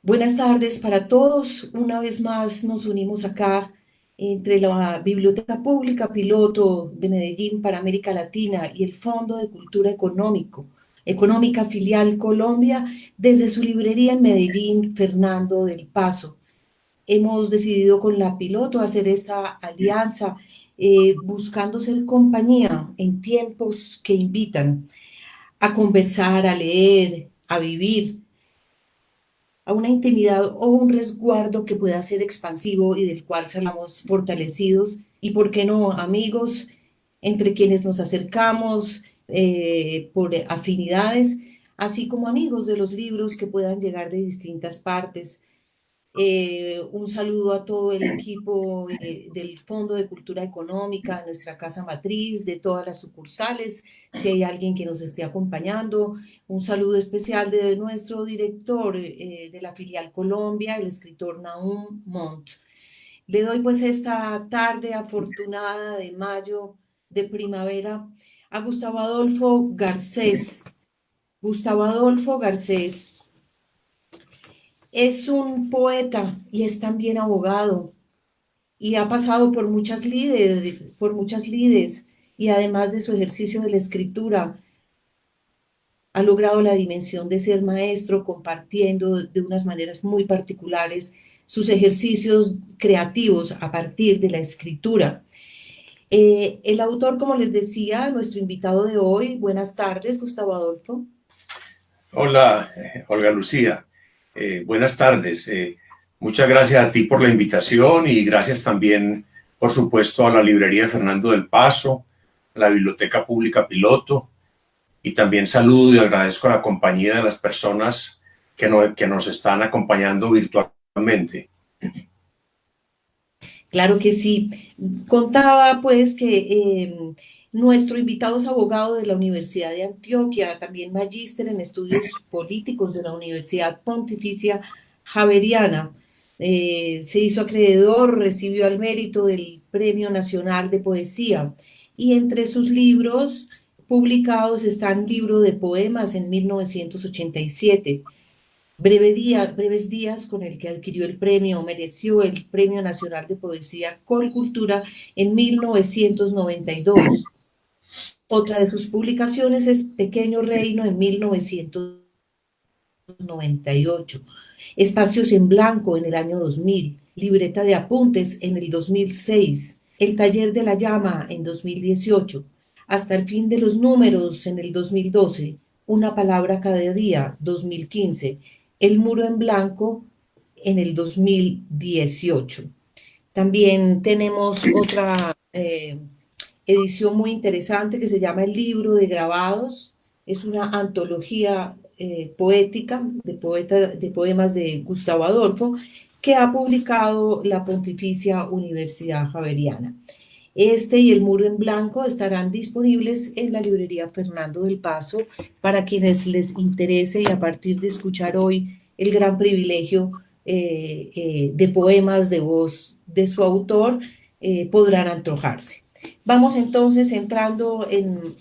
Buenas tardes para todos. Una vez más nos unimos acá entre la Biblioteca Pública Piloto de Medellín para América Latina y el Fondo de Cultura Económica Filial Colombia desde su librería en Medellín, Fernando del Paso. Hemos decidido con la Piloto hacer esta alianza buscando ser compañía en tiempos que invitan a conversar, a leer, a vivir a una intimidad o un resguardo que pueda ser expansivo y del cual salamos fortalecidos y, ¿por qué no, amigos entre quienes nos acercamos por afinidades, así como amigos de los libros que puedan llegar de distintas partes? Un saludo a todo el equipo del Fondo de Cultura Económica, nuestra casa matriz, de todas las sucursales, si hay alguien que nos esté acompañando. Un saludo especial de nuestro director de la filial Colombia, el escritor Nahum Montt. Le doy pues esta tarde afortunada de mayo, de primavera, a Gustavo Adolfo Garcés. Gustavo Adolfo Garcés es un poeta y es también abogado y ha pasado por muchas lides y además de su ejercicio de la escritura, ha logrado la dimensión de ser maestro compartiendo de unas maneras muy particulares sus ejercicios creativos a partir de la escritura. El autor, como les decía, nuestro invitado de hoy, buenas tardes, Gustavo Adolfo. Hola, Olga Lucía. Buenas tardes. Muchas gracias a ti por la invitación y gracias también, por supuesto, a la librería de Fernando del Paso, a la Biblioteca Pública Piloto y también saludo y agradezco la compañía de las personas que nos están acompañando virtualmente. Claro que sí. Contaba pues que nuestro invitado es abogado de la Universidad de Antioquia, también magíster en estudios políticos de la Universidad Pontificia Javeriana. Se hizo acreedor, recibió al mérito del Premio Nacional de Poesía y entre sus libros publicados están libro de poemas en 1987. Breves días con el que adquirió el premio, mereció el Premio Nacional de Poesía Colcultura en 1992. Otra de sus publicaciones es Pequeño Reino en 1998. Espacios en Blanco en el año 2000. Libreta de apuntes en el 2006. El Taller de la Llama en 2018. Hasta el fin de los números en el 2012. Una palabra cada día, 2015. El muro en blanco en el 2018. También tenemos otra edición muy interesante que se llama El Libro de Grabados. Es una antología poética de poemas de Gustavo Adolfo que ha publicado la Pontificia Universidad Javeriana. Este y El Muro en Blanco estarán disponibles en la librería Fernando del Paso para quienes les interese y a partir de escuchar hoy el gran privilegio de poemas de voz de su autor, podrán antojarse. Vamos entonces entrando en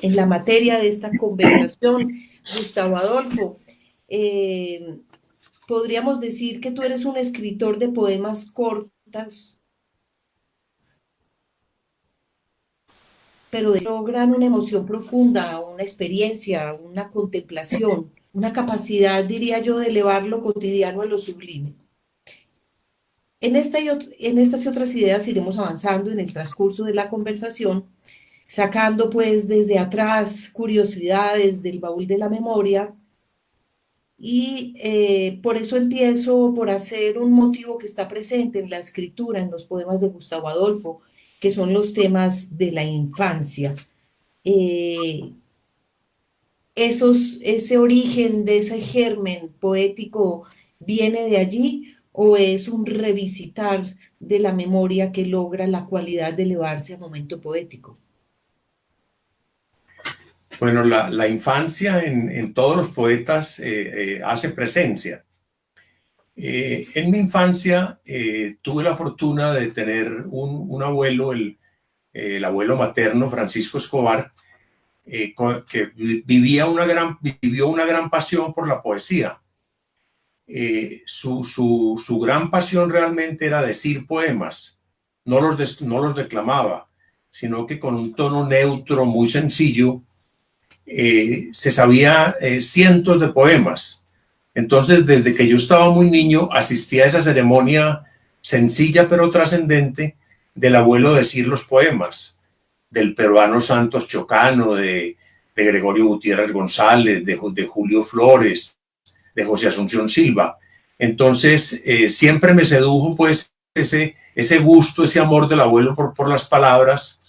la materia de esta conversación. Gustavo Adolfo, eh, podríamos decir que tú eres un escritor de poemas cortos, pero logran una emoción profunda, una experiencia, una contemplación, una capacidad, diría yo, de elevar lo cotidiano a lo sublime. En estas y otras ideas iremos avanzando en el transcurso de la conversación, sacando pues desde atrás curiosidades del baúl de la memoria y por eso empiezo por hacer un motivo que está presente en la escritura, en los poemas de Gustavo Adolfo, que son los temas de la infancia. Eh, ese origen de ese germen poético viene de allí o es un revisitar de la memoria que logra la cualidad de elevarse a momento poético. Bueno, la infancia en todos los poetas hace presencia. En mi infancia tuve la fortuna de tener un abuelo, el abuelo materno, Francisco Escobar, que vivió una gran pasión por la poesía. su gran pasión realmente era decir poemas. No los declamaba, sino que con un tono neutro muy sencillo se sabía cientos de poemas. Entonces, desde que yo estaba muy niño, asistía a esa ceremonia sencilla pero trascendente del abuelo decir los poemas, del peruano Santos Chocano, de Gregorio Gutiérrez González, de Julio Flores, de José Asunción Silva. Entonces, siempre me sedujo pues ese gusto, ese amor del abuelo por las palabras,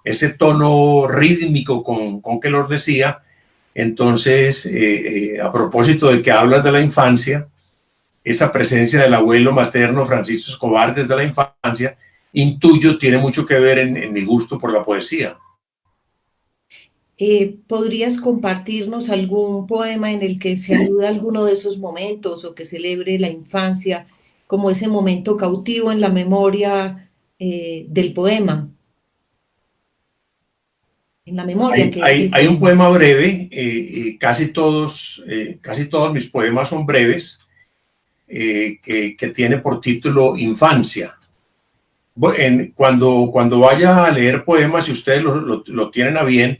ese tono rítmico con que los decía. Entonces, a propósito de que hablas de la infancia, esa presencia del abuelo materno Francisco Escobar desde la infancia, intuyo, tiene mucho que ver en mi gusto por la poesía. ¿Podrías compartirnos algún poema en el que se aluda a alguno de esos momentos o que celebre la infancia como ese momento cautivo en la memoria del poema? En la memoria que es el Hay un poema. poema breve, casi todos mis poemas son breves, que tiene por título Infancia. Cuando vaya a leer poemas, si ustedes lo tienen a bien,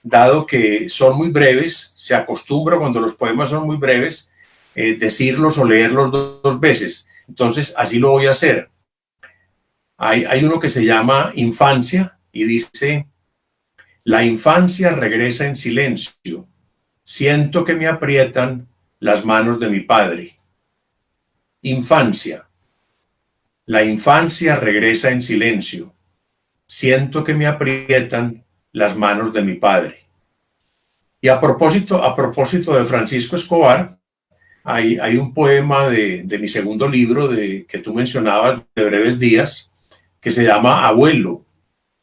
dado que son muy breves, se acostumbra cuando los poemas son muy breves, decirlos o leerlos dos veces. Entonces, así lo voy a hacer. Hay uno que se llama Infancia y dice: la infancia regresa en silencio. Siento que me aprietan las manos de mi padre. Infancia. La infancia regresa en silencio. Siento que me aprietan las manos de mi padre. Y a propósito de Francisco Escobar, hay un poema de mi segundo libro que tú mencionabas, de Breves Días, que se llama Abuelo,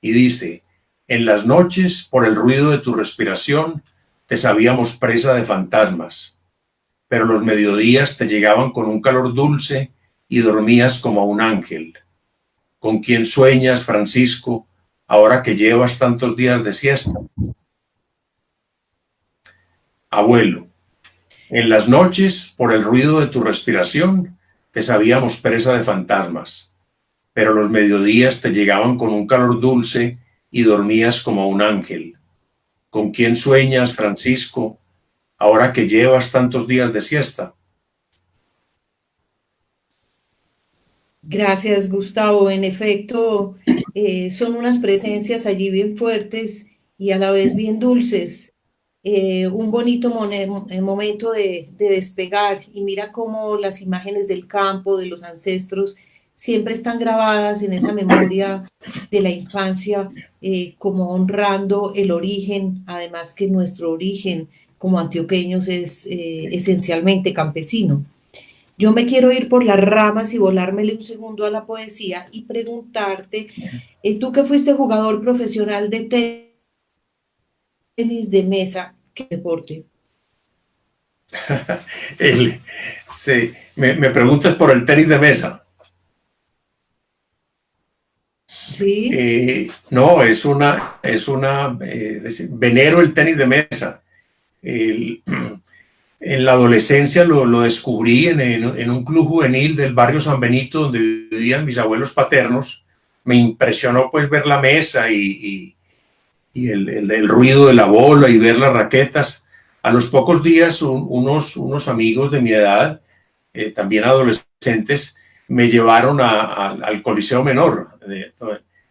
y dice: en las noches, por el ruido de tu respiración, te sabíamos presa de fantasmas, pero los mediodías te llegaban con un calor dulce y dormías como un ángel. ¿Con quién sueñas, Francisco, ahora que llevas tantos días de siesta? Abuelo, en las noches, por el ruido de tu respiración, te sabíamos presa de fantasmas, pero los mediodías te llegaban con un calor dulce y dormías como un ángel. ¿Con quién sueñas, Francisco, ahora que llevas tantos días de siesta? Gracias, Gustavo. En efecto, son unas presencias allí bien fuertes y a la vez bien dulces. Un bonito momento de despegar y mira cómo las imágenes del campo, de los ancestros, siempre están grabadas en esa memoria de la infancia, como honrando el origen, además que nuestro origen como antioqueños es esencialmente campesino. Yo me quiero ir por las ramas y volármele un segundo a la poesía y preguntarte, tú que fuiste jugador profesional de tenis de mesa, ¿qué deporte? Sí, me preguntas por el tenis de mesa. Sí, No, venero el tenis de mesa. El, en la adolescencia lo descubrí en un club juvenil del barrio San Benito, donde vivían mis abuelos paternos. Me impresionó pues ver la mesa y el ruido de la bola y ver las raquetas. A los pocos días, unos amigos de mi edad, también adolescentes, me llevaron al Coliseo Menor,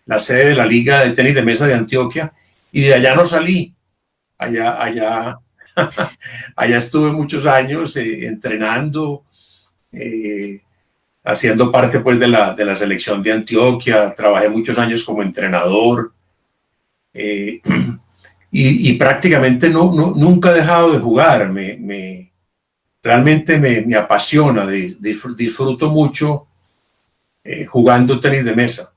la sede de la Liga de Tenis de Mesa de Antioquia, y de allá no salí. Allá allá estuve muchos años entrenando, eh, haciendo parte pues de la selección de Antioquia. Trabajé muchos años como entrenador, eh, y prácticamente nunca he dejado de jugar. Realmente me apasiona, disfruto mucho jugando tenis de mesa.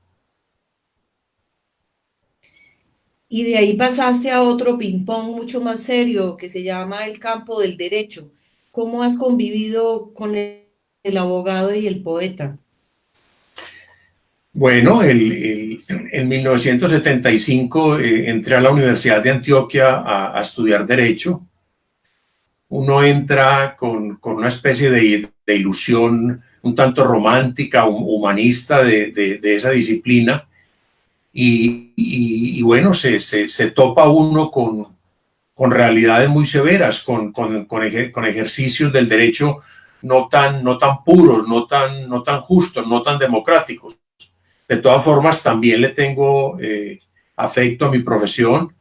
y de ahí pasaste a otro ping-pong mucho más serio que se llama el campo del derecho. ¿Cómo has convivido con el abogado y el poeta? Bueno, en 1975 entré a la Universidad de Antioquia a estudiar Derecho. uno entra con una especie de ilusión un tanto romántica, humanista de esa disciplina, y bueno, se topa uno con realidades muy severas, con ejercicios del derecho no tan puros, no tan justos, no tan democráticos. De todas formas, también le tengo afecto a mi profesión.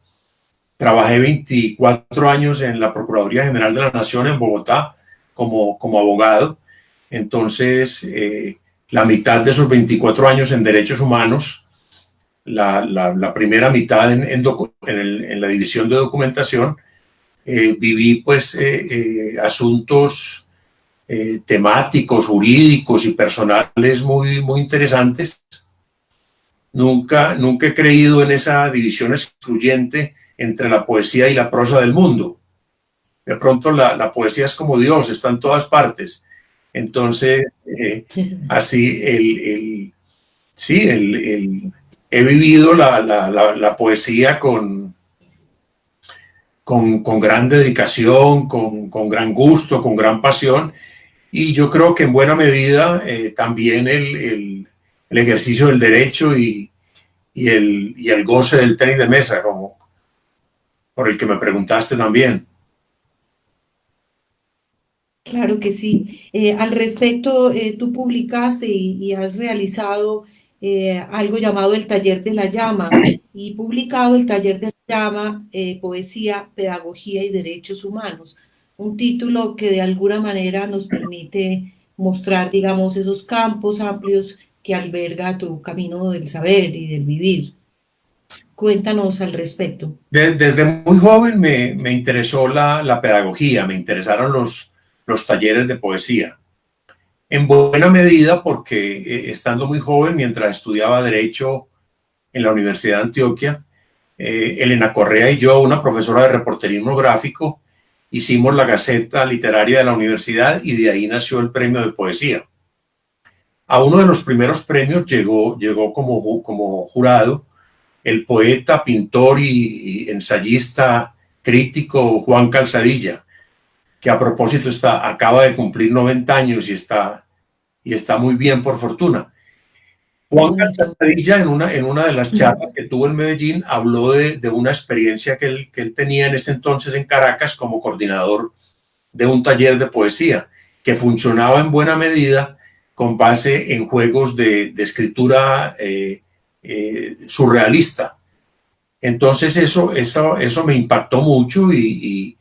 Trabajé 24 años en la Procuraduría General de la Nación en Bogotá como abogado. Entonces, la mitad de esos 24 años en derechos humanos, la primera mitad en la división de documentación, viví pues asuntos temáticos, jurídicos y personales muy interesantes. Nunca he creído en esa división excluyente entre la poesía y la prosa del mundo. De pronto la poesía es como Dios, está en todas partes. Entonces, así sí, he vivido la poesía con gran dedicación, con gran gusto, con gran pasión, y yo creo que en buena medida también el ejercicio del derecho y el goce del tenis de mesa, como por el que me preguntaste también. Claro que sí. Al respecto, tú publicaste y has realizado algo llamado el Taller de la Llama y publicado el Taller de la Llama, Poesía, Pedagogía y Derechos Humanos, un título que de alguna manera nos permite mostrar, digamos, esos campos amplios que alberga tu camino del saber y del vivir. Cuéntanos al respecto. Desde muy joven me interesó la pedagogía, me interesaron los talleres de poesía. En buena medida porque estando muy joven, mientras estudiaba Derecho en la Universidad de Antioquia, Elena Correa y yo, una profesora de reporterismo gráfico, hicimos la Gaceta Literaria de la universidad y de ahí nació el premio de poesía. A uno de los primeros premios llegó como jurado el poeta, pintor y ensayista crítico Juan Calzadilla, que a propósito acaba de cumplir 90 años y está muy bien, por fortuna. Juan Calzadilla, en una de las charlas que tuvo en Medellín, habló de una experiencia que él tenía en ese entonces en Caracas como coordinador de un taller de poesía que funcionaba en buena medida con base en juegos de escritura surrealista. Entonces eso me impactó mucho y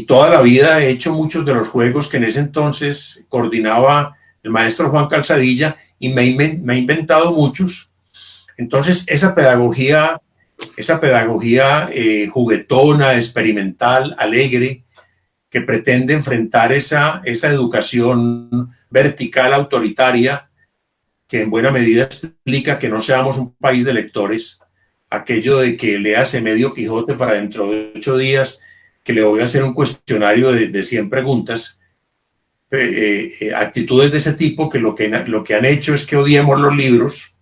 toda la vida he hecho muchos de los juegos que en ese entonces coordinaba el maestro Juan Calzadilla y me he inventado muchos. Entonces esa pedagogía juguetona, experimental, alegre, que pretende enfrentar esa educación vertical autoritaria, que en buena medida explica que no seamos un país de lectores, aquello de que léase medio Quijote para dentro de 8 días, que le voy a hacer un cuestionario de 100 preguntas, actitudes de ese tipo que lo que han hecho es que odiemos los libros.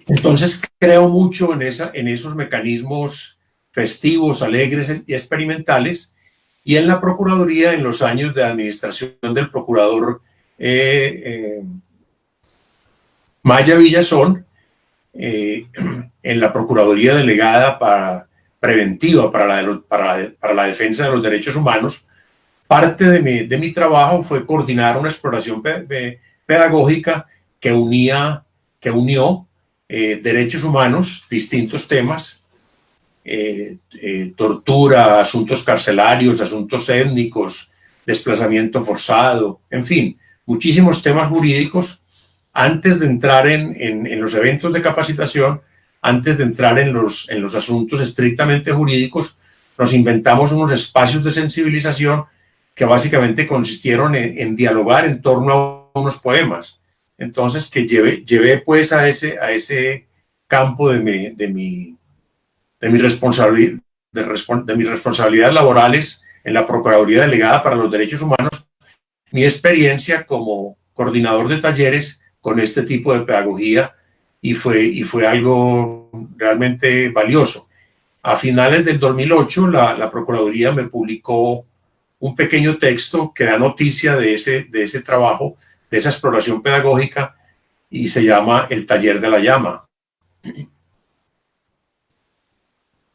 Entonces creo mucho en esos mecanismos festivos, alegres y experimentales, y en la Procuraduría, en los años de administración del procurador Maya Villazón, en la Procuraduría Delegada Preventiva para la Defensa de los Derechos Humanos, parte de mi trabajo fue coordinar una exploración pedagógica que unió derechos humanos, distintos temas, tortura, asuntos carcelarios, asuntos étnicos, desplazamiento forzado, en fin, muchísimos temas jurídicos. Antes de entrar en los eventos de capacitación, antes de entrar en los asuntos estrictamente jurídicos, nos inventamos unos espacios de sensibilización que básicamente consistieron en dialogar en torno a unos poemas. Entonces, que llevé pues a ese campo de mis responsabilidades laborales en la Procuraduría Delegada para los Derechos Humanos, mi experiencia como coordinador de talleres con este tipo de pedagogía, y fue algo realmente valioso. A finales del 2008, la Procuraduría me publicó un pequeño texto que da noticia de ese trabajo, de esa exploración pedagógica, y se llama El Taller de la Llama.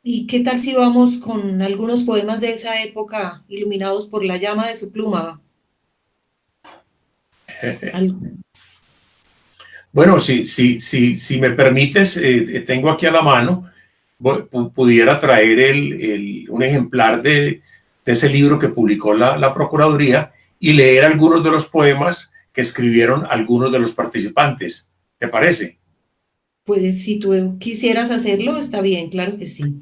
¿Y qué tal si vamos con algunos poemas de esa época iluminados por la llama de su pluma? Al- Bueno, si me permites, tengo aquí a la mano, pudiera traer un ejemplar de ese libro que publicó la Procuraduría y leer algunos de los poemas que escribieron algunos de los participantes. ¿Te parece? Pues si tú quisieras hacerlo, está bien, claro que sí.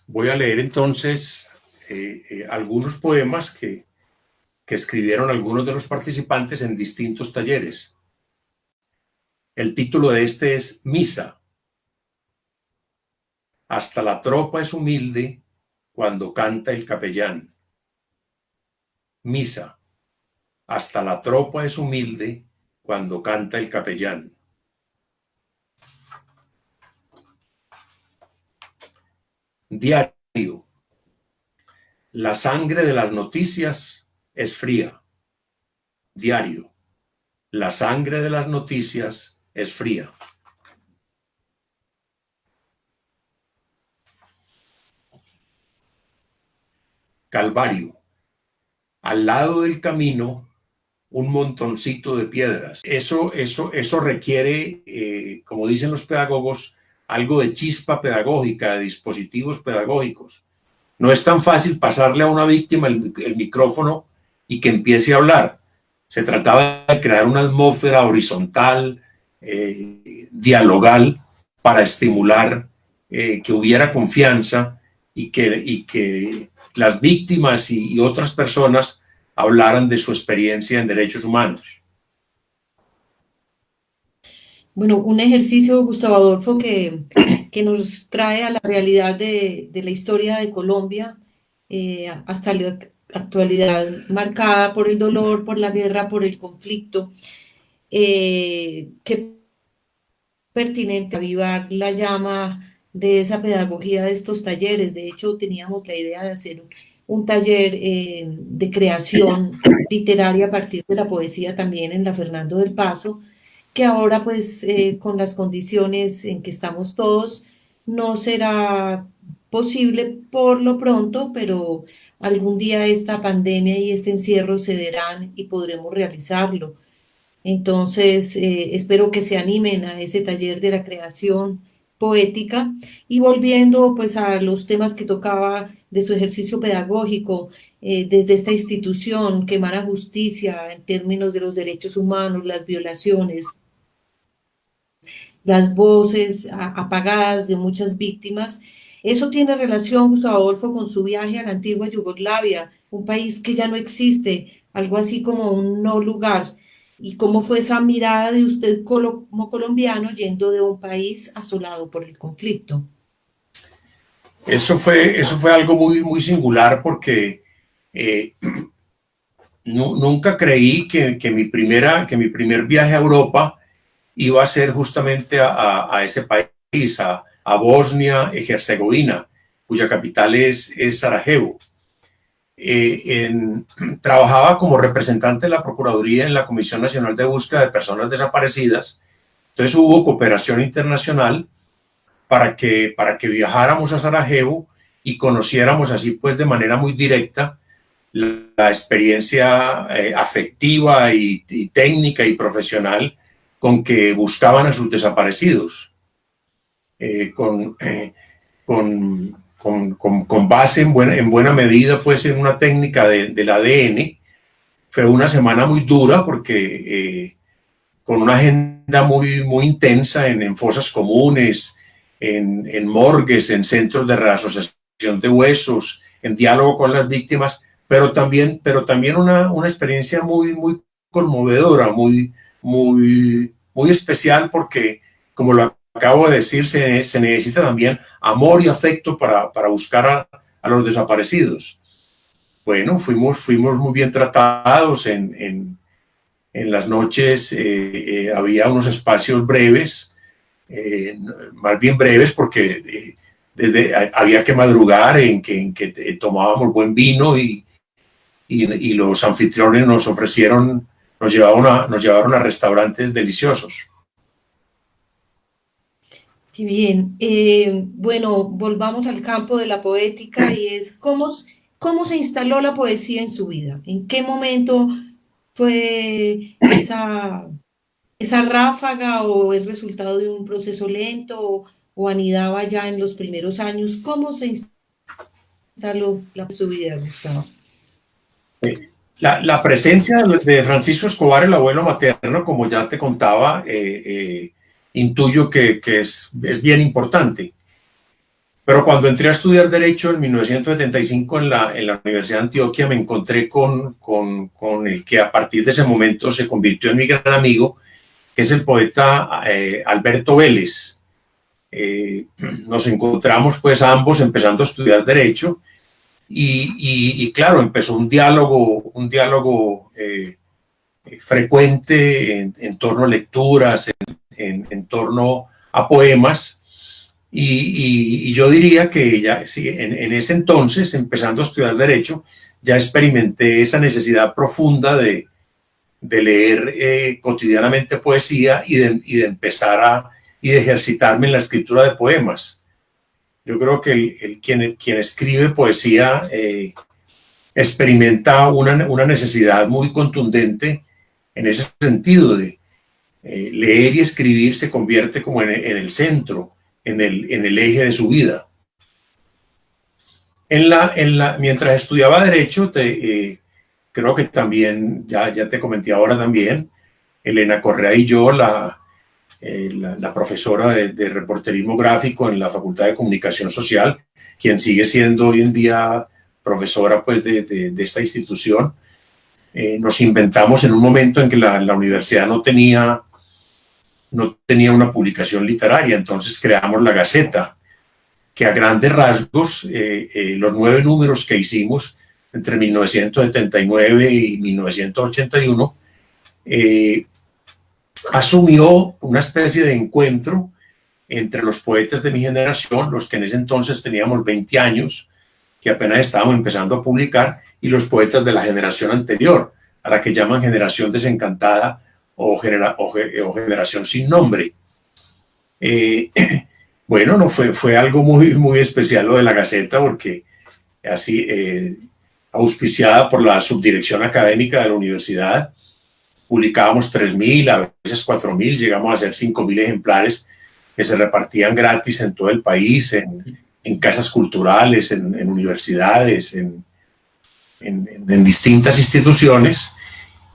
Voy a leer entonces algunos poemas que escribieron algunos de los participantes en distintos talleres. El título de este es Misa. Hasta la tropa es humilde cuando canta el capellán. Misa. Hasta la tropa es humilde cuando canta el capellán. Diario. La sangre de las noticias es fría. Diario. La sangre de las noticias es fría. Calvario. Al lado del camino, un montoncito de piedras. Eso requiere, como dicen los pedagogos, algo de chispa pedagógica, de dispositivos pedagógicos. No es tan fácil pasarle a una víctima el micrófono y que empiece a hablar. Se trataba de crear una atmósfera horizontal, dialogal, para estimular que hubiera confianza y que las víctimas y otras personas hablaran de su experiencia en derechos humanos. Bueno, un ejercicio, Gustavo Adolfo, que nos trae a la realidad de la historia de Colombia hasta la actualidad, marcada por el dolor, por la guerra, por el conflicto. Qué pertinente avivar la llama de esa pedagogía de estos talleres. De hecho, teníamos la idea de hacer un taller de creación literaria a partir de la poesía también en la Fernando del Paso, que ahora pues con las condiciones en que estamos todos no será posible por lo pronto, pero algún día esta pandemia y este encierro cederán y podremos realizarlo. Entonces, espero que se animen a ese taller de la creación poética y volviendo pues a los temas que tocaba de su ejercicio pedagógico, desde esta institución que emana justicia en términos de los derechos humanos, las violaciones, las voces apagadas de muchas víctimas. Eso tiene relación, Gustavo Adolfo, con su viaje a la antigua Yugoslavia, un país que ya no existe, algo así como un no lugar. ¿Y cómo fue esa mirada de usted como colombiano yendo de un país asolado por el conflicto? Eso fue algo muy singular porque eh, nunca creí que mi primer viaje a Europa iba a ser justamente a ese país, a Bosnia y Herzegovina, cuya capital es Sarajevo. Trabajaba como representante de la Procuraduría en la Comisión Nacional de Búsqueda de Personas Desaparecidas. Entonces hubo cooperación internacional para que viajáramos a Sarajevo y conociéramos así pues de manera muy directa la experiencia afectiva y técnica y profesional con que buscaban a sus desaparecidos, con, con base en buena medida pues en una técnica del ADN. Fue una semana muy dura porque con una agenda muy intensa en fosas comunes, en morgues, en centros de reasociación de huesos, en diálogo con las víctimas, pero también una experiencia muy conmovedora, muy muy especial porque, como lo acabo de decir, se necesita también amor y afecto para buscar a los desaparecidos. Bueno, fuimos muy bien tratados en las noches, había unos espacios breves, más bien breves porque había que madrugar en que tomábamos buen vino y los anfitriones nos ofrecieron, nos llevaron a restaurantes deliciosos. Qué bien. Bueno, volvamos al campo de la poética y es cómo se instaló la poesía en su vida. ¿En qué momento fue esa ráfaga o el resultado de un proceso lento o anidaba ya en los primeros años? ¿Cómo se instaló su vida, Gustavo? La presencia de Francisco Escobar, el abuelo materno, como ya te contaba, intuyo que es bien importante. Pero cuando entré a estudiar Derecho en 1975 en la Universidad de Antioquia, me encontré con el que a partir de ese momento se convirtió en mi gran amigo, que es el poeta Alberto Vélez. Nos encontramos pues ambos empezando a estudiar Derecho y claro, empezó un diálogo frecuente en torno a lecturas, en torno a poemas. Y yo diría que ya, sí, en ese entonces, empezando a estudiar Derecho, ya experimenté esa necesidad profunda de leer cotidianamente poesía y de empezar y de ejercitarme en la escritura de poemas. Yo creo que quien escribe poesía experimenta una necesidad muy contundente en ese sentido de leer y escribir se convierte como en el centro, en el eje de su vida. Mientras estudiaba Derecho, creo que también, ya te comenté ahora también, Elena Correa y yo, la profesora de reporterismo gráfico en la Facultad de Comunicación Social, quien sigue siendo hoy en día profesora pues, de esta institución, nos inventamos en un momento en que la universidad no tenía una publicación literaria, entonces creamos La Gaceta, que a grandes rasgos, los 9 números que hicimos entre 1979 y 1981, asumió una especie de encuentro entre los poetas de mi generación, los que en ese entonces teníamos 20 años, que apenas estábamos empezando a publicar, y los poetas de la generación anterior, a la que llaman generación desencantada o generación sin nombre. Bueno, no fue algo muy especial lo de La Gaceta, porque así, auspiciada por la subdirección académica de la universidad, publicábamos 3.000, a veces 4.000, llegamos a hacer 5.000 ejemplares que se repartían gratis en todo el país, en casas culturales, en universidades, en distintas instituciones.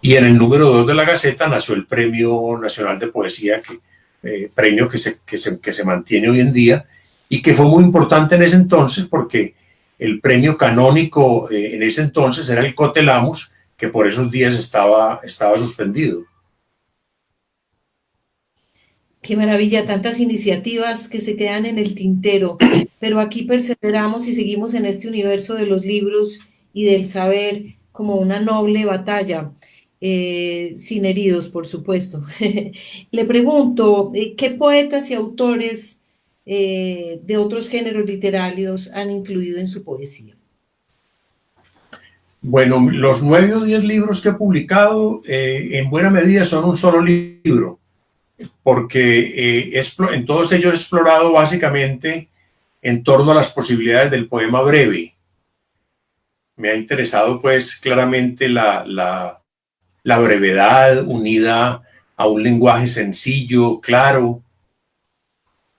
Y en el número 2 de La Gaceta nació el Premio Nacional de Poesía, premio que se mantiene hoy en día y que fue muy importante en ese entonces porque el premio canónico en ese entonces era el Cotelamus, que por esos días estaba suspendido. Qué maravilla, tantas iniciativas que se quedan en el tintero, pero aquí perseveramos y seguimos en este universo de los libros y del saber como una noble batalla, sin heridos, por supuesto. Le pregunto, ¿qué poetas y autores de otros géneros literarios han influido en su poesía? Bueno, los 9 o 10 libros que he publicado en buena medida son un solo libro, porque en todos ellos he explorado básicamente en torno a las posibilidades del poema breve. Me ha interesado pues claramente la brevedad unida a un lenguaje sencillo, claro.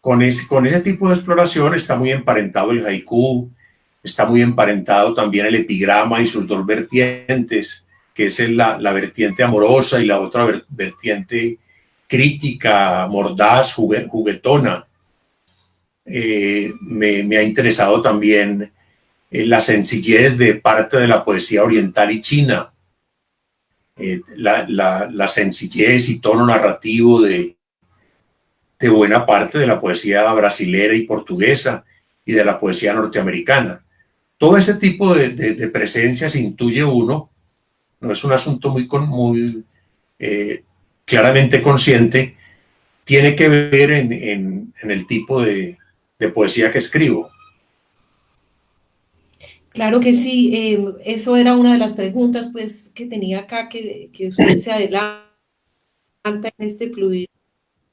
Con ese tipo de exploración está muy emparentado el haiku, está muy emparentado también el epigrama y sus dos vertientes, que es la vertiente amorosa y la otra vertiente crítica, mordaz, juguetona. Me ha interesado también la sencillez de parte de la poesía oriental y china. la sencillez y tono narrativo de buena parte de la poesía brasilera y portuguesa y de la poesía norteamericana. Todo ese tipo de presencias intuye uno, no es un asunto muy claramente consciente, tiene que ver en el tipo de poesía que escribo. Claro que sí, eso era una de las preguntas pues que tenía acá, que usted se adelanta en este fluir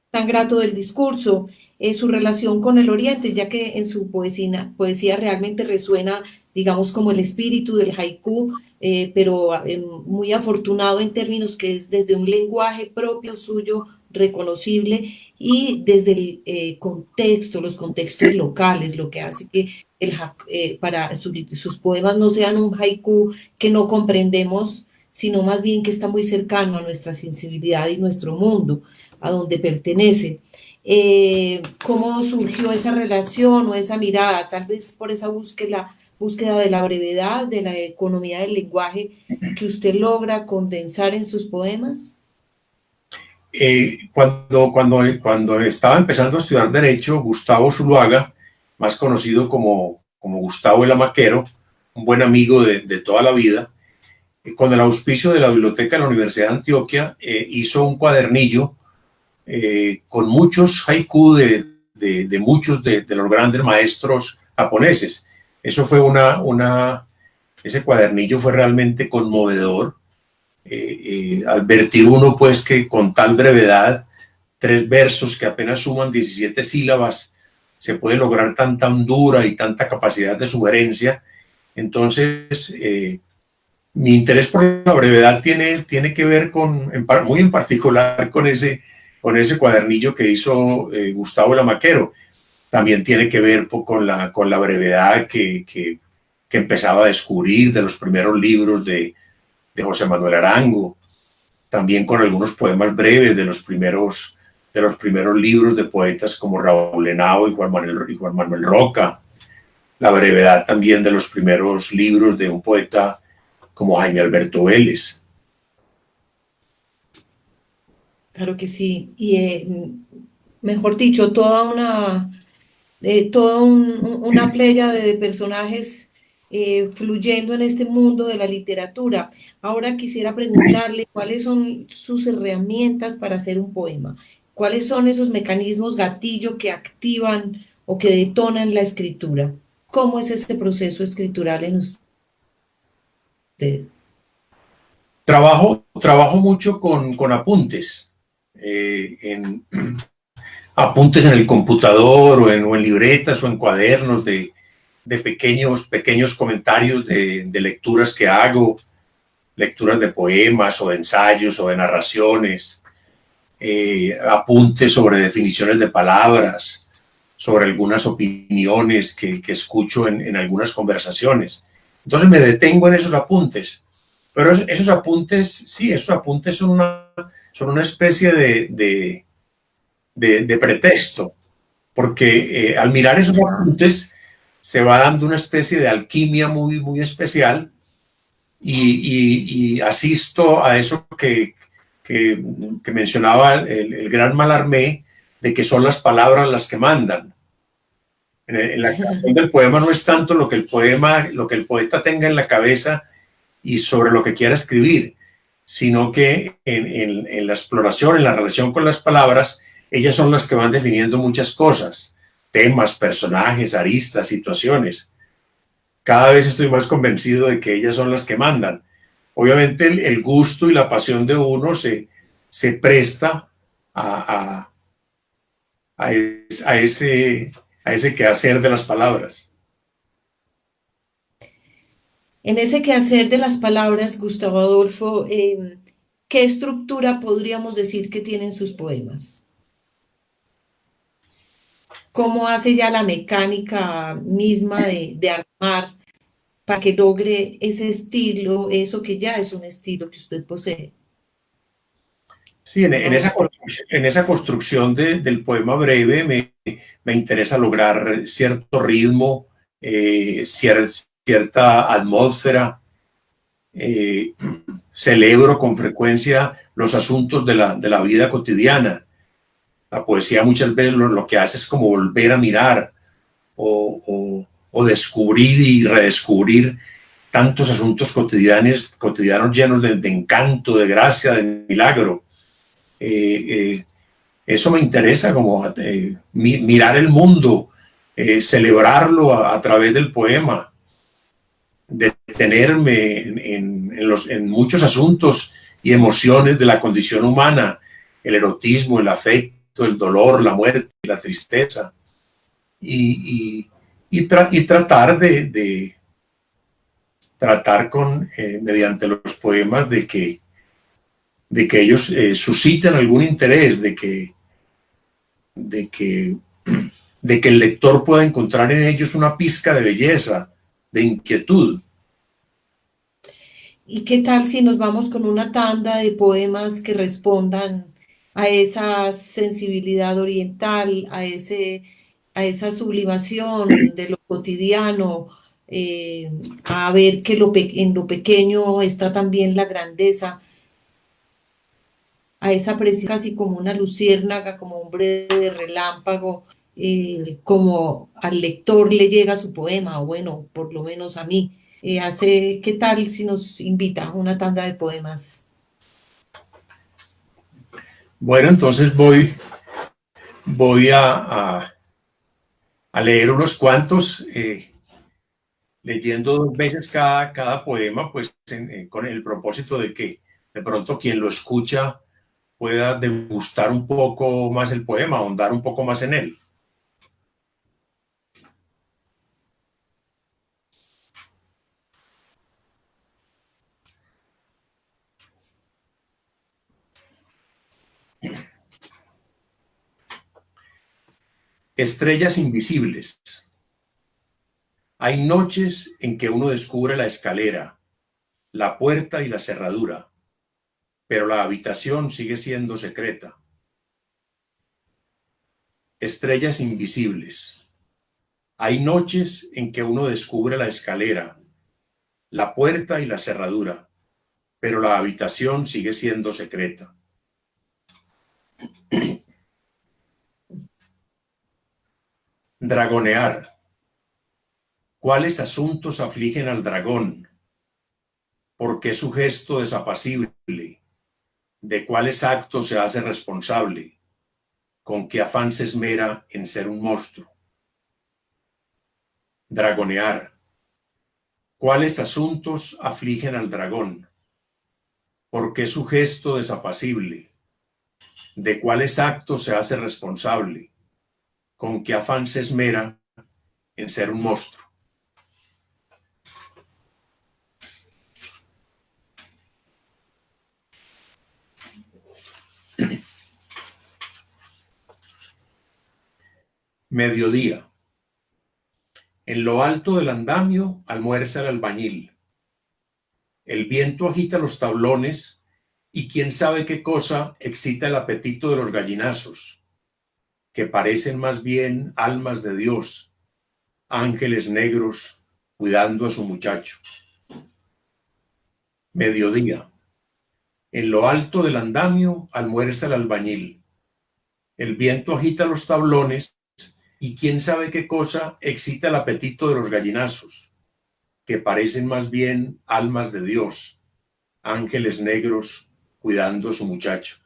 tan grato del discurso, su relación con el Oriente, ya que en su poesía realmente resuena, digamos, como el espíritu del haiku, pero muy afortunado en términos que es desde un lenguaje propio suyo, reconocible, y desde el contexto, los contextos locales, lo que hace que para sus poemas no sean un haiku que no comprendemos, sino más bien que está muy cercano a nuestra sensibilidad y nuestro mundo a donde pertenece. ¿Cómo surgió esa relación o esa mirada? Tal vez por esa búsqueda de la brevedad, de la economía del lenguaje que usted logra condensar en sus poemas. Cuando estaba empezando a estudiar Derecho, Gustavo Zuluaga, más conocido como Gustavo el Amaquero, un buen amigo de toda la vida, con el auspicio de la Biblioteca de la Universidad de Antioquia, hizo un cuadernillo con muchos haiku de muchos de los grandes maestros japoneses. Eso fue ese cuadernillo fue realmente conmovedor. Advertir uno pues que con tal brevedad, 3 versos que apenas suman 17 sílabas, se puede lograr tanta hondura y tanta capacidad de sugerencia. Entonces, mi interés por la brevedad tiene que ver muy en particular con ese cuadernillo que hizo Gustavo el Amaquero. También tiene que ver con la brevedad que empezaba a descubrir de los primeros libros de José Manuel Arango, también con algunos poemas breves de los primeros libros de poetas como Raúl Henao y Juan Manuel Roca, la brevedad también de los primeros libros de un poeta como Jaime Alberto Vélez. Claro que sí. Y mejor dicho, una playa de personajes fluyendo en este mundo de la literatura. Ahora quisiera preguntarle cuáles son sus herramientas para hacer un poema. ¿Cuáles son esos mecanismos gatillo que activan o que detonan la escritura? ¿Cómo es ese proceso escritural en usted? Trabajo mucho con apuntes, apuntes en el computador o en libretas o en cuadernos de pequeños comentarios de lecturas que hago, lecturas de poemas o de ensayos o de narraciones, apuntes sobre definiciones de palabras, sobre algunas opiniones que escucho en algunas conversaciones. Entonces me detengo en esos apuntes, pero esos apuntes, sí, esos apuntes son una especie de pretexto, porque al mirar esos apuntes se va dando una especie de alquimia muy especial y asisto a eso que mencionaba el gran Mallarmé, de que son las palabras las que mandan. En la creación del poema no es tanto lo que el poeta tenga en la cabeza y sobre lo que quiera escribir, sino que en la exploración, en la relación con las palabras, ellas son las que van definiendo muchas cosas, temas, personajes, aristas, situaciones. Cada vez estoy más convencido de que ellas son las que mandan. Obviamente el gusto y la pasión de uno se presta a ese quehacer de las palabras. En ese quehacer de las palabras, Gustavo Adolfo, ¿qué estructura podríamos decir que tienen sus poemas? ¿Cómo hace ya la mecánica misma de armar para que logre ese estilo, eso que ya es un estilo que usted posee? Sí, en esa construcción del poema breve me interesa lograr cierto ritmo, cierta atmósfera, eh, celebro con frecuencia los asuntos de la vida cotidiana. La poesía muchas veces lo que hace es como volver a mirar o descubrir y redescubrir tantos asuntos cotidianos llenos de encanto, de gracia, de milagro. Eso me interesa, como mirar el mundo, celebrarlo a través del poema, detenerme en muchos asuntos y emociones de la condición humana, el erotismo, el afecto, el dolor, la muerte, la tristeza, y tratar tratar mediante los poemas de que ellos susciten algún interés, de que el lector pueda encontrar en ellos una pizca de belleza, de inquietud. ¿Y qué tal si nos vamos con una tanda de poemas que respondan a esa sensibilidad oriental, a esa sublimación de lo cotidiano, a ver que en lo pequeño está también la grandeza, a esa presencia casi como una luciérnaga, como un breve relámpago, como al lector le llega su poema, o bueno, por lo menos a mí. ¿Qué tal si nos invita a una tanda de poemas? Bueno, entonces voy a leer unos cuantos, leyendo 2 veces cada poema, pues con el propósito de que de pronto quien lo escucha pueda degustar un poco más el poema, ahondar un poco más en él. Estrellas invisibles. Hay noches en que uno descubre la escalera, la puerta y la cerradura, pero la habitación sigue siendo secreta. Estrellas invisibles. Hay noches en que uno descubre la escalera, la puerta y la cerradura, pero la habitación sigue siendo secreta. Dragonear. ¿Cuáles asuntos afligen al dragón? ¿Por qué su gesto desapacible? ¿De cuáles actos se hace responsable? ¿Con qué afán se esmera en ser un monstruo? Dragonear. ¿Cuáles asuntos afligen al dragón? ¿Por qué su gesto desapacible? ¿De cuáles actos se hace responsable? ¿Con qué afán se esmera en ser un monstruo? Mediodía. En lo alto del andamio almuerza el albañil. El viento agita los tablones y quién sabe qué cosa excita el apetito de los gallinazos, que parecen más bien almas de Dios, ángeles negros cuidando a su muchacho. Mediodía. En lo alto del andamio almuerza el albañil. El viento agita los tablones y quién sabe qué cosa excita el apetito de los gallinazos, que parecen más bien almas de Dios, ángeles negros cuidando a su muchacho.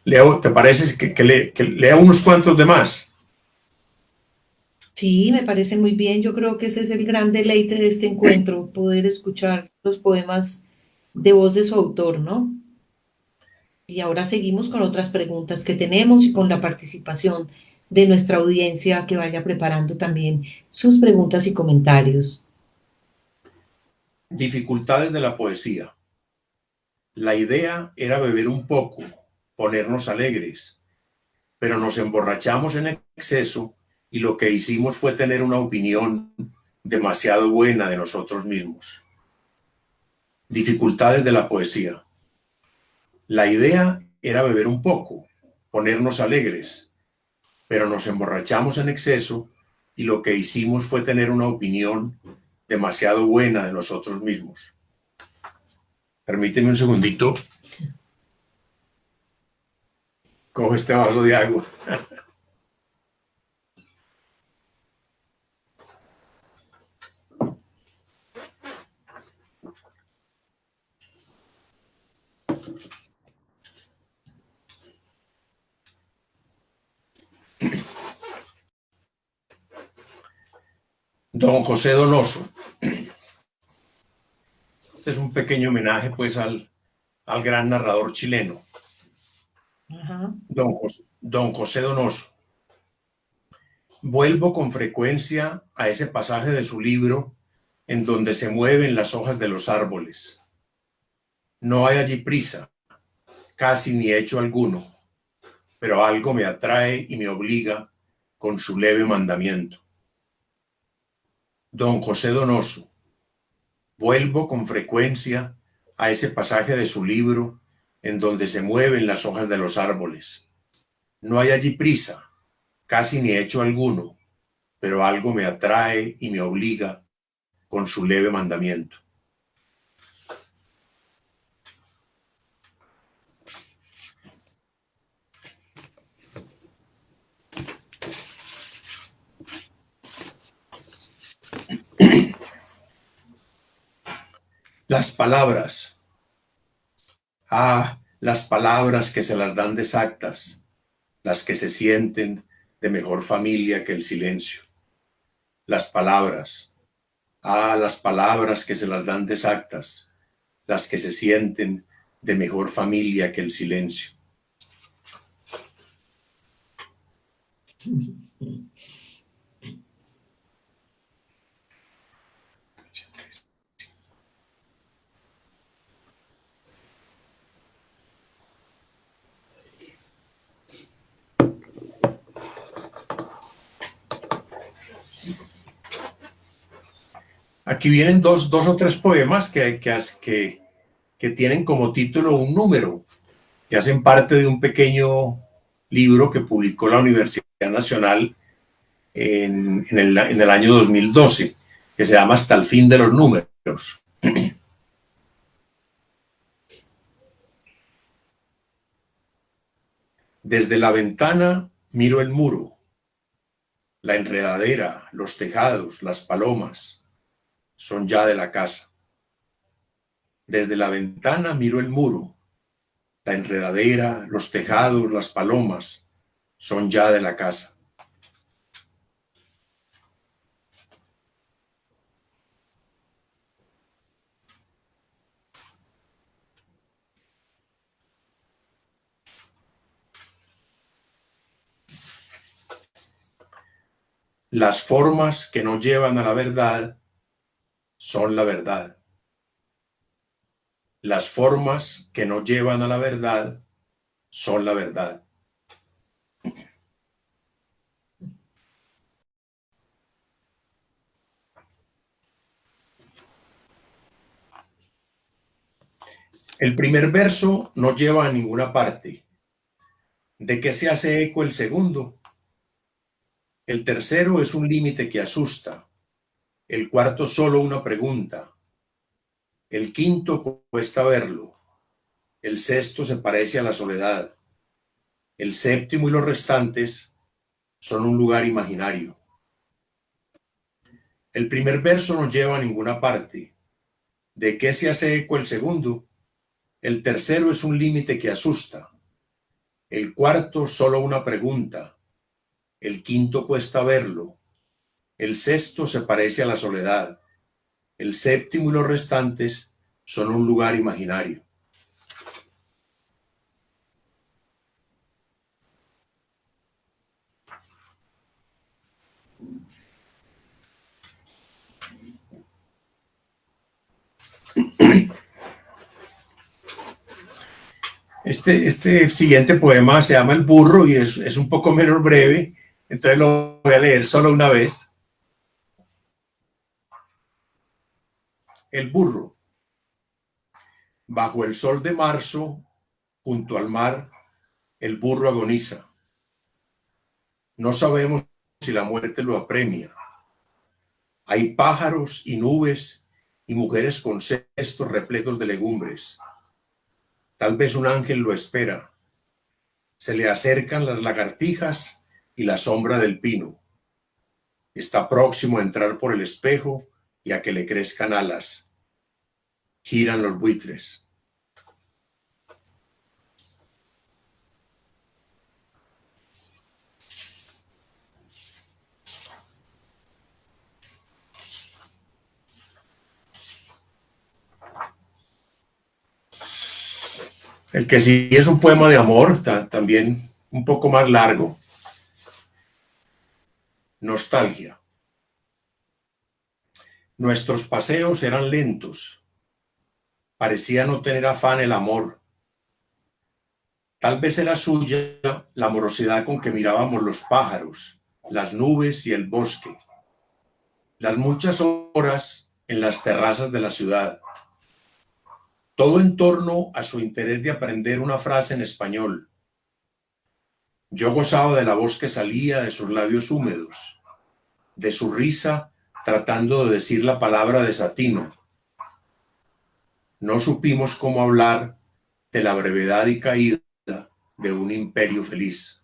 Leo, ¿te parece que lea unos cuantos de más? Sí, me parece muy bien. Yo creo que ese es el gran deleite de este encuentro, poder escuchar los poemas de voz de su autor, ¿no? Y ahora seguimos con otras preguntas que tenemos y con la participación de nuestra audiencia que vaya preparando también sus preguntas y comentarios. Dificultades de la poesía. La idea era beber un poco, ponernos alegres, pero nos emborrachamos en exceso y lo que hicimos fue tener una opinión demasiado buena de nosotros mismos. Dificultades de la poesía. La idea era beber un poco, ponernos alegres, pero nos emborrachamos en exceso y lo que hicimos fue tener una opinión demasiado buena de nosotros mismos. Permíteme un segundito. Coge este vaso de agua. Don José Donoso. Este es un pequeño homenaje pues al gran narrador chileno. Ajá. Don José Donoso. Vuelvo con frecuencia a ese pasaje de su libro en donde se mueven las hojas de los árboles. No hay allí prisa, casi ni hecho alguno, pero algo me atrae y me obliga con su leve mandamiento. Don José Donoso. Vuelvo con frecuencia a ese pasaje de su libro en donde se mueven las hojas de los árboles. No hay allí prisa, casi ni hecho alguno, pero algo me atrae y me obliga con su leve mandamiento. Las palabras. Las palabras que se las dan desactas, las que se sienten de mejor familia que el silencio. Las palabras. Las palabras que se las dan desactas, las que se sienten de mejor familia que el silencio. Aquí vienen dos o tres poemas que tienen como título un número, que hacen parte de un pequeño libro que publicó la Universidad Nacional en el año 2012, que se llama Hasta el fin de los números. Desde la ventana miro el muro, la enredadera, los tejados, las palomas son ya de la casa. Desde la ventana miro el muro, la enredadera, los tejados, las palomas son ya de la casa. Las formas que no llevan a la verdad son la verdad. Las formas que no llevan a la verdad son la verdad. El primer verso no lleva a ninguna parte. ¿De qué se hace eco el segundo? El tercero es un límite que asusta. El cuarto solo una pregunta. El quinto cuesta verlo. El sexto se parece a la soledad. El séptimo y los restantes son un lugar imaginario. El primer verso no lleva a ninguna parte. ¿De qué se hace eco el segundo? El tercero es un límite que asusta. El cuarto solo una pregunta. El quinto cuesta verlo. El sexto se parece a la soledad. El séptimo y los restantes son un lugar imaginario. Este siguiente poema se llama El burro y es un poco menos breve, entonces lo voy a leer solo una vez. El burro. Bajo el sol de marzo, Junto al mar, el burro agoniza. No sabemos si la muerte lo apremia. Hay pájaros y nubes y mujeres con cestos repletos de legumbres. Tal vez un ángel lo espera. Se le acercan las lagartijas y la sombra del pino. Está próximo a entrar por el espejo y a que le crezcan alas. Giran los buitres. El que sí es un poema de amor, también un poco más largo. Nostalgia. Nuestros paseos eran lentos. Parecía no tener afán el amor. Tal vez era suya la amorosidad con que mirábamos los pájaros, las nubes y el bosque. Las muchas horas en las terrazas de la ciudad. Todo en torno a su interés de aprender una frase en español. Yo gozaba de la voz que salía de sus labios húmedos, de su risa tratando de decir la palabra desatino. No supimos cómo hablar de la brevedad y caída de un imperio feliz.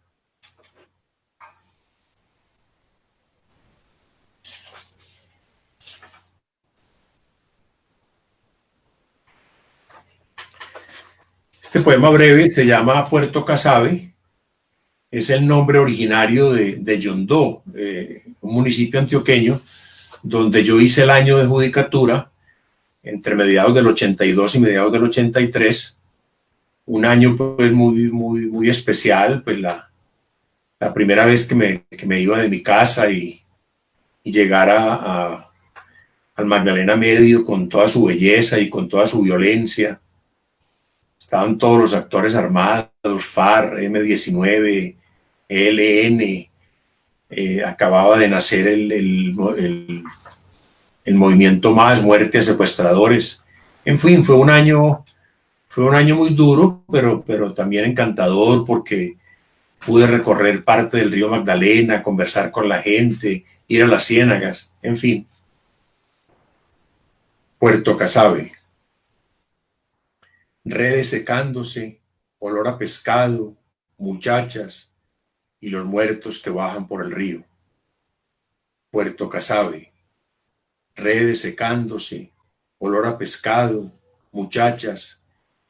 Este poema breve se llama Puerto Casabe. Es el nombre originario de Yondó, un municipio antioqueño, donde yo hice el año de judicatura entre mediados del 82 y mediados del 83. Un año pues muy especial, pues la primera vez que me iba de mi casa y llegar al Magdalena Medio con toda su belleza y con toda su violencia. Estaban todos los actores armados, FARC, M-19, ELN, acababa de nacer el movimiento Más, Muerte a Secuestradores. En fin, fue un año muy duro, pero también encantador porque pude recorrer parte del río Magdalena, conversar con la gente, ir a las ciénagas, en fin. Puerto Casabe. Redes secándose, olor a pescado, muchachas y los muertos que bajan por el río. Puerto Casabe. Redes secándose, olor a pescado, muchachas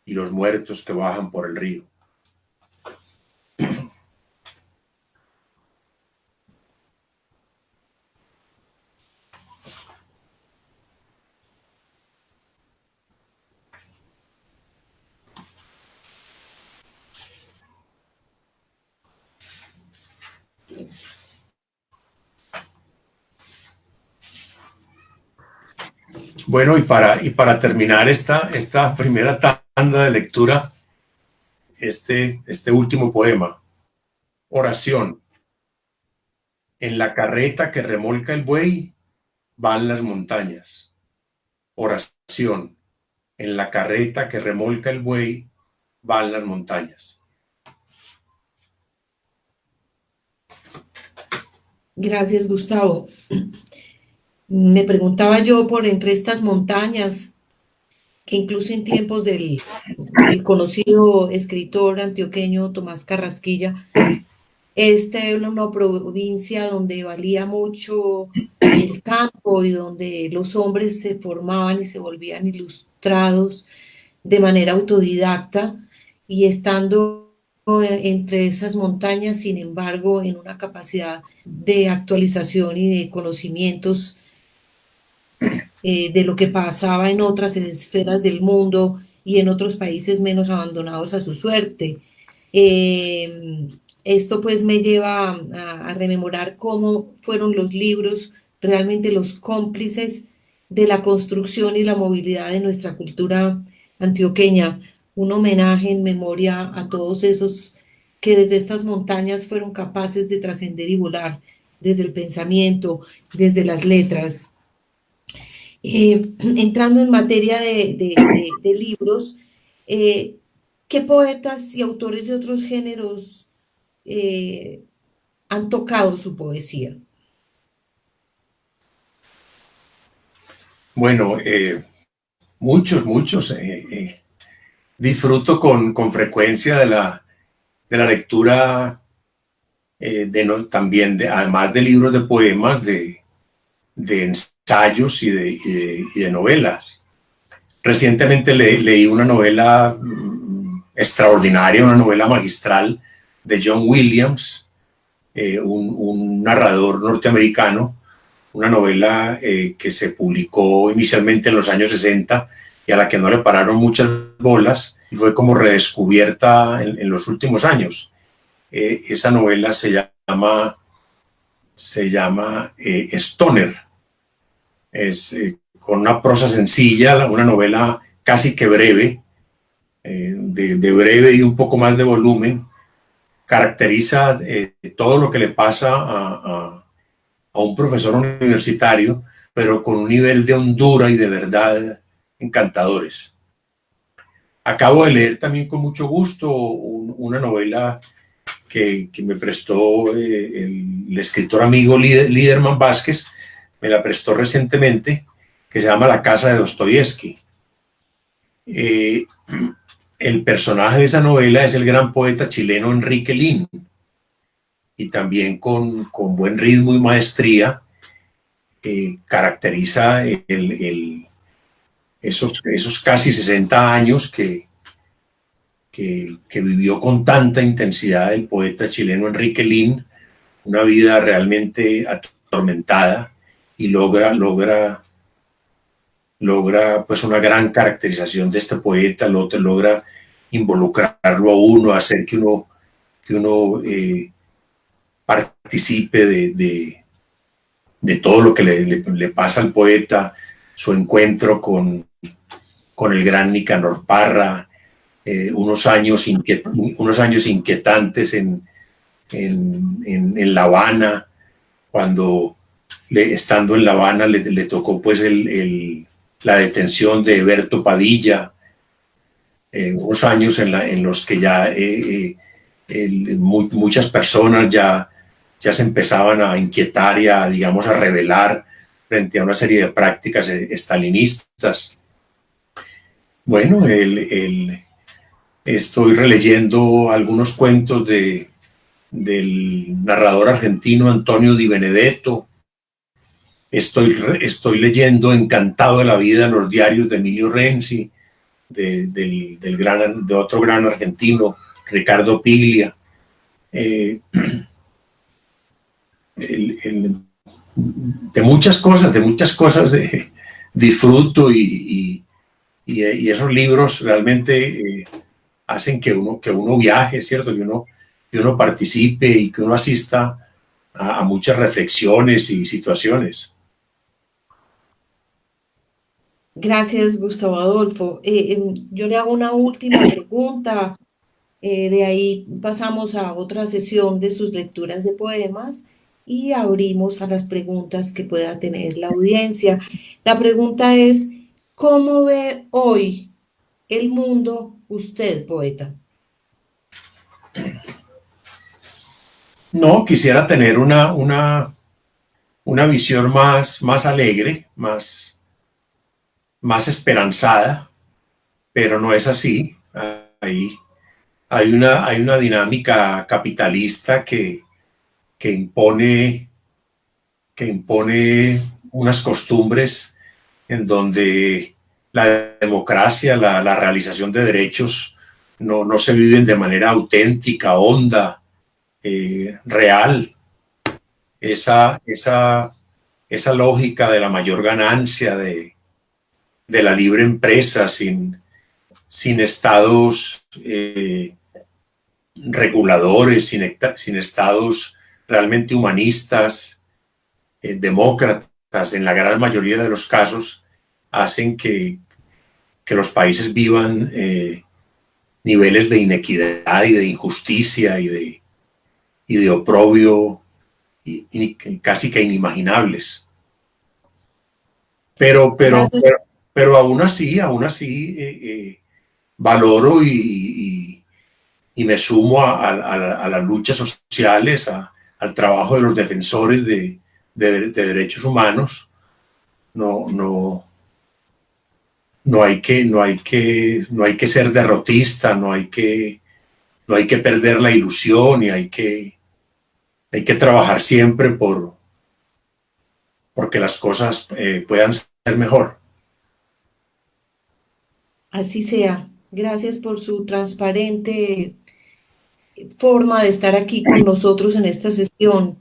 y los muertos que bajan por el río. Bueno, y para terminar esta primera tanda de lectura, este último poema. Oración. En la carreta que remolca el buey van las montañas. Oración. En la carreta que remolca el buey van las montañas. Gracias, Gustavo. Me preguntaba yo por entre estas montañas, que incluso en tiempos del conocido escritor antioqueño Tomás Carrasquilla, era una provincia donde valía mucho el campo y donde los hombres se formaban y se volvían ilustrados de manera autodidacta y estando entre esas montañas, sin embargo, en una capacidad de actualización y de conocimientos de lo que pasaba en otras esferas del mundo y en otros países menos abandonados a su suerte. Esto pues me lleva a rememorar cómo fueron los libros realmente los cómplices de la construcción y la movilidad de nuestra cultura antioqueña. Un homenaje en memoria a todos esos que desde estas montañas fueron capaces de trascender y volar, desde el pensamiento, desde las letras. Entrando en materia de libros, ¿Qué poetas y autores de otros géneros eh, han tocado su poesía? Bueno, muchos. Disfruto con frecuencia de la lectura, también, además de libros de poemas, de ensayos y de novelas. Recientemente leí una novela extraordinaria, una novela magistral de John Williams, un narrador norteamericano, una novela que se publicó inicialmente en los años 60 y a la que no le pararon muchas bolas y fue como redescubierta en los últimos años. Esa novela se llama Stoner. Es con una prosa sencilla, una novela casi que breve, de breve y un poco más de volumen. Caracteriza todo lo que le pasa a un profesor universitario, pero con un nivel de hondura y de verdad encantadores. Acabo de leer también con mucho gusto una novela que me prestó el escritor amigo Liderman Vázquez, me la prestó recientemente, que se llama La casa de Dostoyevsky. El personaje de esa novela es el gran poeta chileno Enrique Lin, y también con buen ritmo y maestría caracteriza esos casi 60 años que vivió con tanta intensidad el poeta chileno Enrique Lin, una vida realmente atormentada, y logra pues una gran caracterización de este poeta, logra involucrarlo a uno, hacer que uno participe de todo lo que le pasa al poeta, su encuentro con el gran Nicanor Parra, unos años inquietantes en La Habana, cuando estando en La Habana le tocó pues la detención de Eberto Padilla, unos años en los que ya muchas personas ya se empezaban a inquietar y digamos, a rebelar frente a una serie de prácticas estalinistas. Bueno, estoy releyendo algunos cuentos del narrador argentino Antonio Di Benedetto. Estoy leyendo encantado de la vida los diarios de Emilio Renzi, de otro gran argentino, Ricardo Piglia. De muchas cosas disfruto, y esos libros realmente hacen que uno viaje, ¿cierto? Que uno participe y que uno asista a muchas reflexiones y situaciones. Gracias, Gustavo Adolfo. Yo le hago una última pregunta. De ahí pasamos a otra sesión de sus lecturas de poemas y abrimos a las preguntas que pueda tener la audiencia. La pregunta es, ¿cómo ve hoy el mundo usted, poeta? No, quisiera tener una visión más alegre, más esperanzada, pero no es así. Hay una dinámica capitalista que impone unas costumbres en donde la democracia, la realización de derechos no se viven de manera auténtica, honda, real. Esa lógica de la mayor ganancia, de la libre empresa, sin estados reguladores, sin estados realmente humanistas, demócratas, en la gran mayoría de los casos, hacen que los países vivan niveles de inequidad y de injusticia y de oprobio y casi que inimaginables. Pero aún así valoro y me sumo a las luchas sociales, al trabajo de los defensores de derechos humanos. No, no, no hay que ser derrotista, no hay que perder la ilusión y hay que trabajar siempre porque las cosas puedan ser mejor. Así sea. Gracias por su transparente forma de estar aquí con nosotros en esta sesión.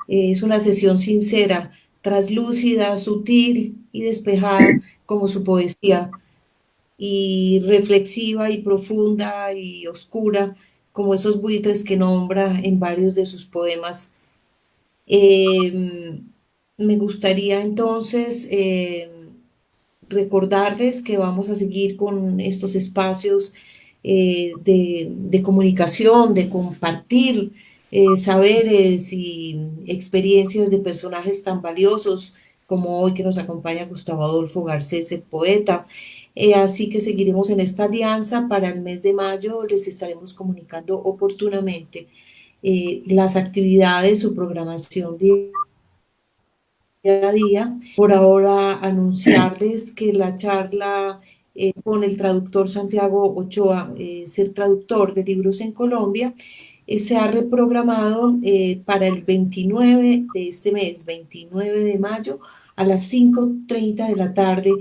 Es una sesión sincera, traslúcida, sutil y despejada como su poesía, y reflexiva y profunda y oscura como esos buitres que nombra en varios de sus poemas. Eh, Me gustaría entonces recordarles que vamos a seguir con estos espacios de comunicación, de compartir saberes y experiencias de personajes tan valiosos como hoy que nos acompaña Gustavo Adolfo Garcés, el poeta. Así que seguiremos en esta alianza. Para el mes de mayo les estaremos comunicando oportunamente las actividades, su programación día a día. Por ahora, anunciarles que la charla con el traductor Santiago Ochoa, ser traductor de libros en Colombia, se ha reprogramado para el 29 de este mes, 29 de mayo, a las 5:30 de la tarde,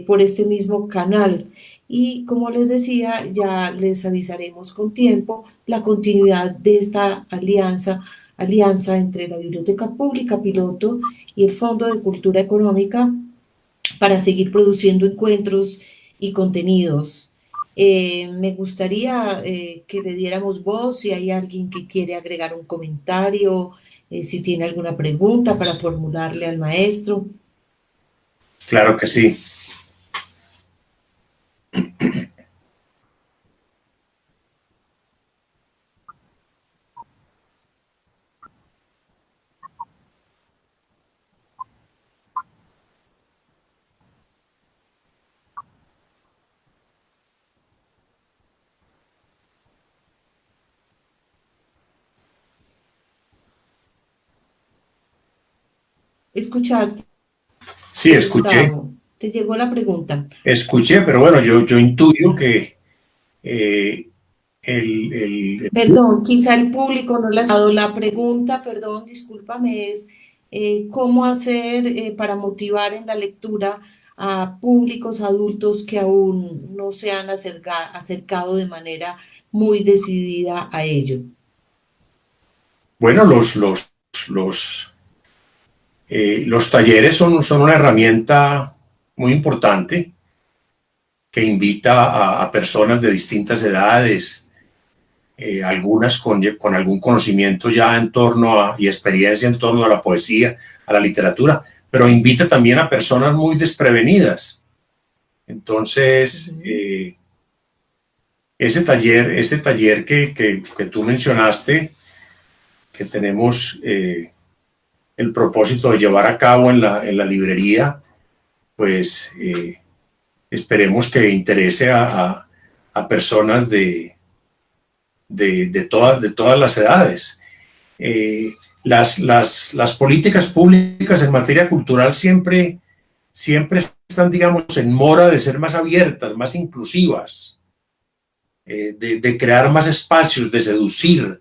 por este mismo canal. Y como les decía, ya les avisaremos con tiempo la continuidad de esta alianza entre la Biblioteca Pública Piloto y el Fondo de Cultura Económica para seguir produciendo encuentros y contenidos. Me gustaría que le diéramos voz si hay alguien que quiere agregar un comentario, si tiene alguna pregunta para formularle al maestro. Claro que sí. ¿Escuchaste, Sí, escuché, Gustavo? ¿Te llegó la pregunta? escuché, pero bueno, yo intuyo que eh, el Perdón, quizá el público no le ha dado la pregunta, perdón, discúlpame, es cómo hacer para motivar en la lectura a públicos adultos que aún no se han acercado de manera muy decidida a ello. bueno, los talleres son una herramienta muy importante que invita a personas de distintas edades, algunas con algún conocimiento ya en torno y experiencia en torno a la poesía, a la literatura, pero invita también a personas muy desprevenidas. Entonces, Ujú. ese taller que tú mencionaste, que tenemos el propósito de llevar a cabo en la librería, pues esperemos que interese a personas de todas las edades. Las políticas públicas en materia cultural siempre están, digamos, en mora de ser más abiertas, más inclusivas, de crear más espacios, de seducir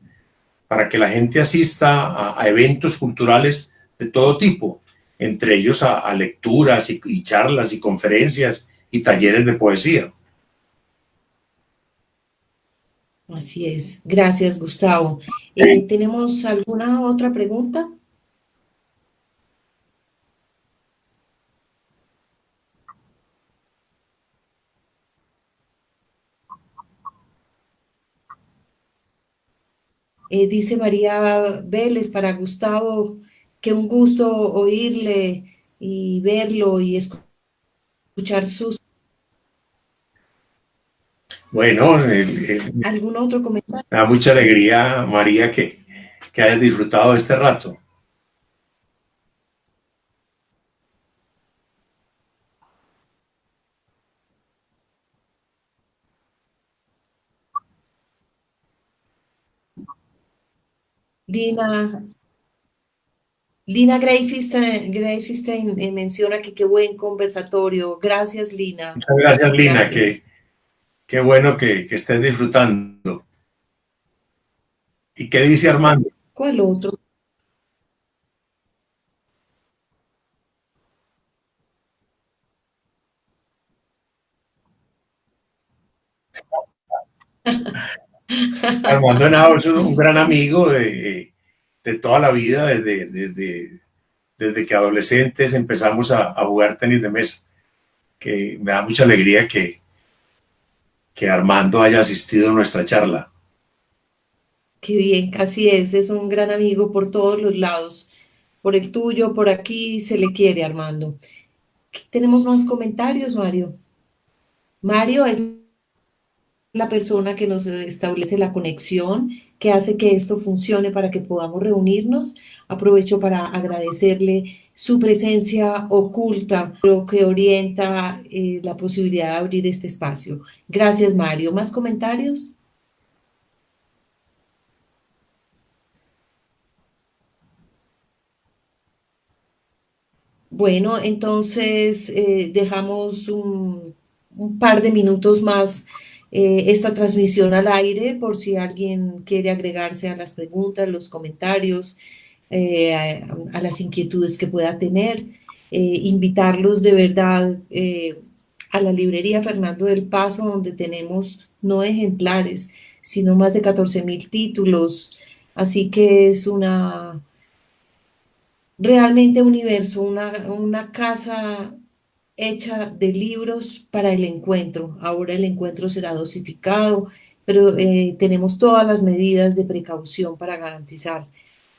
para que la gente asista a eventos culturales de todo tipo, entre ellos a lecturas y charlas y conferencias y talleres de poesía. Así es. Gracias, Gustavo. ¿Tenemos alguna otra pregunta? Dice María Vélez para Gustavo que un gusto oírle y verlo y escuchar sus... Bueno, ¿Algún otro comentario? me da mucha alegría, María, que hayas disfrutado de este rato. Lina, Lina Greifstein menciona que qué buen conversatorio. Gracias, Lina. Muchas gracias, Lina, Gracias. qué bueno que estés disfrutando. ¿Y qué dice Armando? ¿Cuál otro? Armando Henao es un gran amigo de toda la vida, desde que adolescentes empezamos a jugar tenis de mesa, que me da mucha alegría que Armando haya asistido a nuestra charla. Qué bien, así es un gran amigo por todos los lados. Por el tuyo, por aquí, se le quiere, Armando. ¿Tenemos más comentarios, Mario? Mario es la persona que nos establece la conexión, que hace que esto funcione para que podamos reunirnos. Aprovecho para agradecerle su presencia oculta, lo que orienta la posibilidad de abrir este espacio. Gracias, Mario. ¿Más comentarios? Bueno, entonces dejamos un par de minutos más esta transmisión al aire por si alguien quiere agregarse a las preguntas, los comentarios, a las inquietudes que pueda tener. Invitarlos de verdad a la librería Fernando del Paso, donde tenemos no ejemplares, sino más de 14.000 títulos. Así que es una realmente universo, una casa hecha de libros para el encuentro. Ahora el encuentro será dosificado, pero tenemos todas las medidas de precaución para garantizar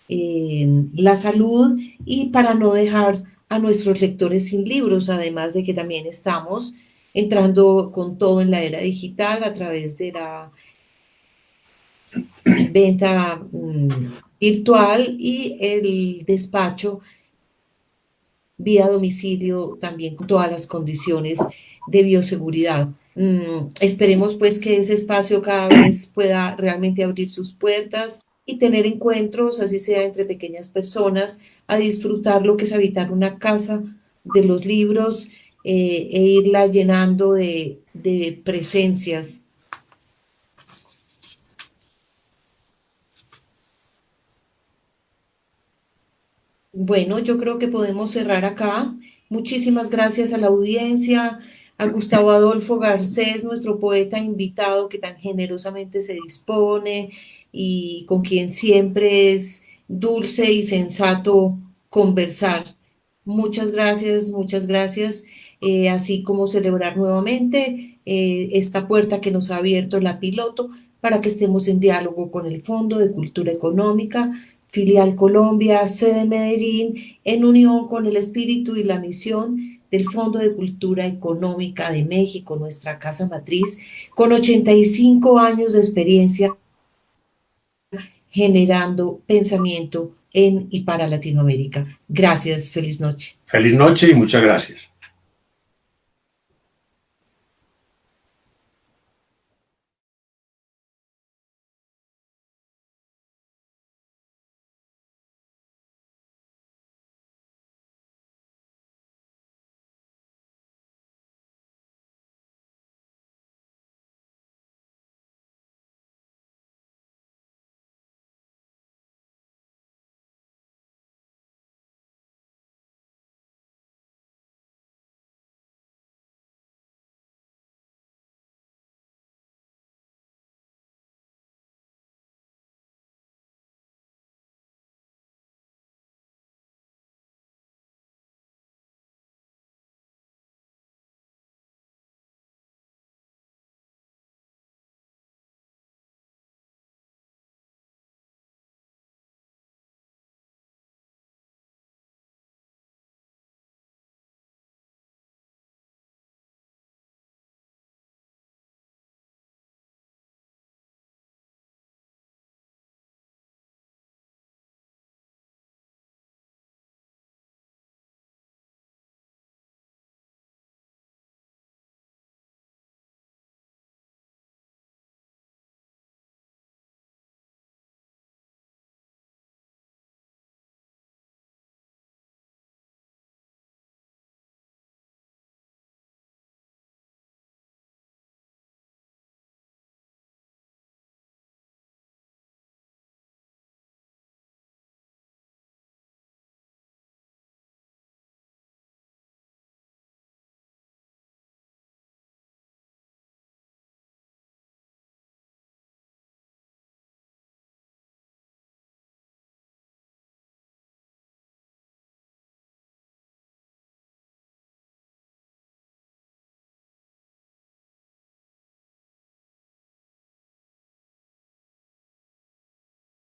la salud y para no dejar a nuestros lectores sin libros, además de que también estamos entrando con todo en la era digital a través de la venta virtual y el despacho vía domicilio también con todas las condiciones de bioseguridad. Esperemos pues que ese espacio cada vez pueda realmente abrir sus puertas y tener encuentros, así sea entre pequeñas personas, a disfrutar lo que es habitar una casa de los libros e irla llenando de presencias. Bueno, yo creo que podemos cerrar acá. Muchísimas gracias a la audiencia, a Gustavo Adolfo Garcés, nuestro poeta invitado que tan generosamente se dispone y con quien siempre es dulce y sensato conversar. Muchas gracias, muchas gracias. Así como celebrar nuevamente esta puerta que nos ha abierto la piloto para que estemos en diálogo con el Fondo de Cultura Económica Filial Colombia, sede Medellín, en unión con el espíritu y la misión del Fondo de Cultura Económica de México, nuestra casa matriz, con 85 años de experiencia generando pensamiento en y para Latinoamérica. Gracias, feliz noche. Feliz noche y muchas gracias.